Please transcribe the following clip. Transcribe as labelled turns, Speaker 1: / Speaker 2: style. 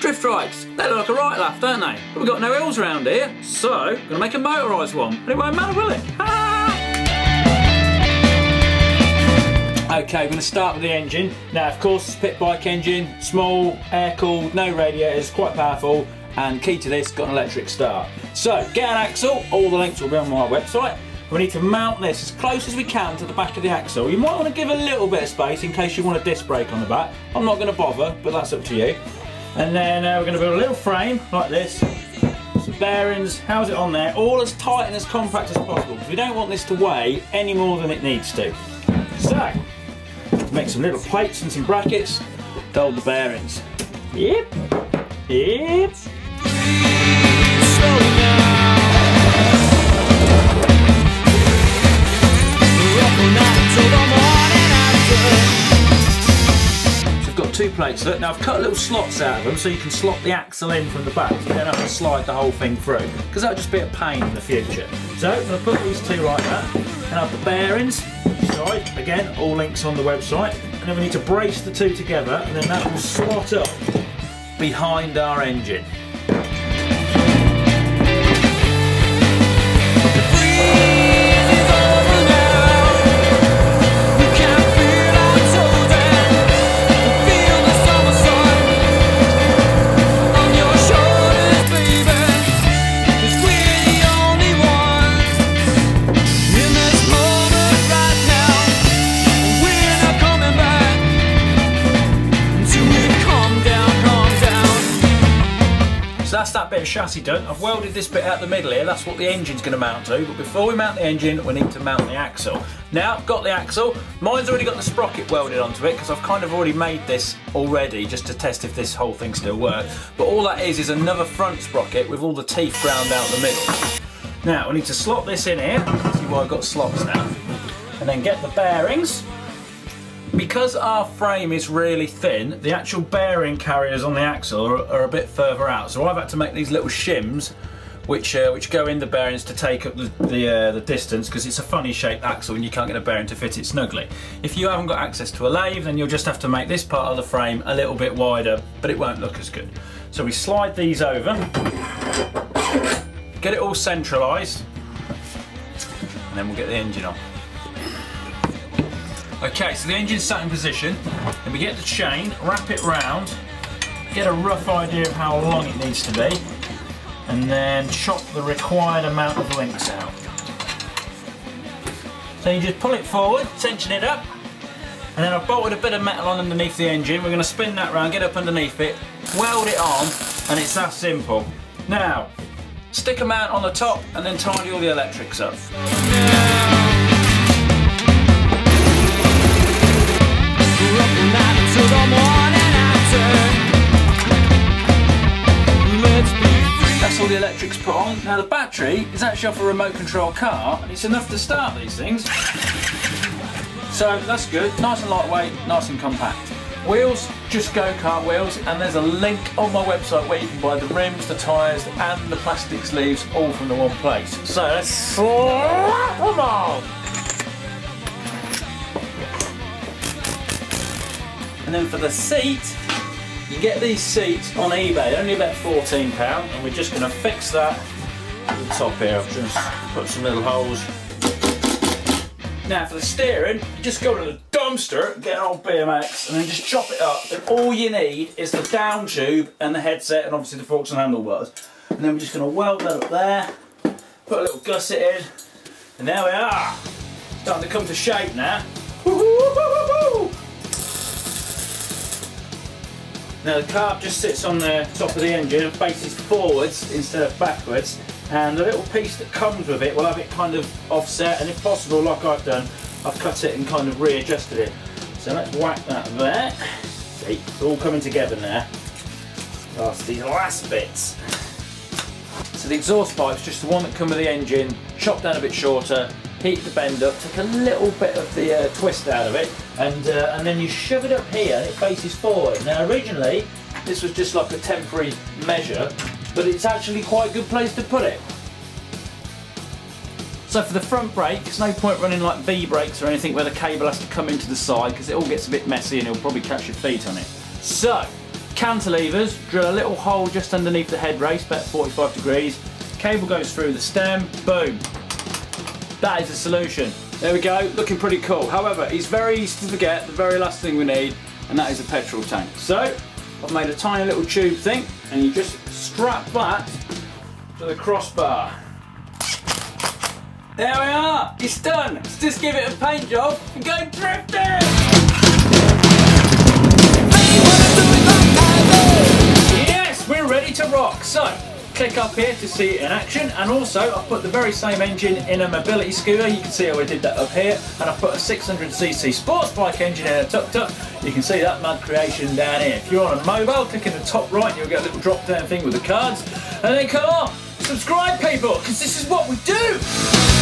Speaker 1: Drift trikes, they look like a right laugh, don't they? But we've got no hills around here, so I'm going to make a motorised one. And it won't matter, will it? Okay, we're going to start with the engine. Now, of course, it's a pit bike engine, small, air-cooled, no radiators, quite powerful, and key to this, got an electric start. So, get an axle, all the links will be on my website. We need to mount this as close as we can to the back of the axle. You might want to give a little bit of space in case you want a disc brake on the back. I'm not going to bother, but that's up to you. And then we're going to build a little frame like this. Some bearings, house it on there, all as tight and as compact as possible, because we don't want this to weigh any more than it needs to. So, make some little plates and some brackets to hold the bearings. Yep. Yep. So I've got two plates. Look, now I've cut little slots out of them so you can slot the axle in from the back, so you don't have to slide the whole thing through, because that'll just be a pain in the future. So I'm going to put these two like that, and have the bearings side, again, all links on the website, and then we need to brace the two together, and then that will slot up behind our engine. That's that bit of chassis done. I've welded this bit out the middle here, that's what the engine's going to mount to, but before we mount the engine we need to mount the axle. Now I've got the axle, mine's already got the sprocket welded onto it because I've kind of already made this already just to test if this whole thing still works, but all that is another front sprocket with all the teeth ground out the middle. Now we need to slot this in here, see why I've got slots now, and then get the bearings. Because our frame is really thin, the actual bearing carriers on the axle are a bit further out, so I've had to make these little shims which go in the bearings to take up the distance, because it's a funny shaped axle and you can't get a bearing to fit it snugly. If you haven't got access to a lathe, then you'll just have to make this part of the frame a little bit wider, but it won't look as good. So we slide these over, get it all centralised, and then we'll get the engine on. Okay, so the engine's sat in position, and we get the chain, wrap it round, get a rough idea of how long it needs to be, and then chop the required amount of links out. So you just pull it forward, tension it up, and then I've bolted a bit of metal on underneath the engine. We're going to spin that round, get up underneath it, weld it on, and it's that simple. Now, stick a mount on the top, and then tidy all the electrics up. That's all the electrics put on. Now the battery is actually off a remote control car, and it's enough to start these things. So that's good, nice and lightweight, nice and compact. Wheels, just go-kart wheels, and there's a link on my website where you can buy the rims, the tyres and the plastic sleeves all from the one place. So let's slap them on! And then for the seat, you get these seats on eBay, they're only about £14, and we're just going to fix that at the top here. I've just put some little holes. Now for the steering, you just go to the dumpster, get an old BMX, and then just chop it up. And all you need is the down tube and the headset, and obviously the forks and handlebars. And then we're just going to weld that up there, put a little gusset in, and there we are. Starting to come to shape now. Woo-hoo-hoo-hoo-hoo! Now the carb just sits on the top of the engine and faces forwards instead of backwards, and the little piece that comes with it will have it kind of offset, and if possible, like I've done, I've cut it and kind of readjusted it. So let's whack that there. See, it's all coming together now. That's these last bits. So the exhaust pipe's just the one that come with the engine, chopped down a bit shorter, heat the bend up, take a little bit of the twist out of it, and then you shove it up here and it faces forward. Now originally this was just like a temporary measure, but it's actually quite a good place to put it. So for the front brake, there's no point running like V brakes or anything where the cable has to come into the side, because it all gets a bit messy and it'll probably catch your feet on it. So cantilevers, drill a little hole just underneath the head race, about 45 degrees. Cable goes through the stem, boom. That is the solution. There we go, looking pretty cool. However, it's very easy to forget the very last thing we need, and that is a petrol tank. So, I've made a tiny little tube thing, and you just strap that to the crossbar. There we are, it's done. Let's just give it a paint job and go drifting! Yes, we're ready to rock. So, click up here to see it in action, and also I've put the very same engine in a mobility scooter. You can see how I did that up here, and I've put a 600cc sports bike engine in a tuk-tuk. You can see that mad creation down here. If you're on a mobile, click in the top right and you'll get a little drop down thing with the cards, and then come on, subscribe people, because this is what we do!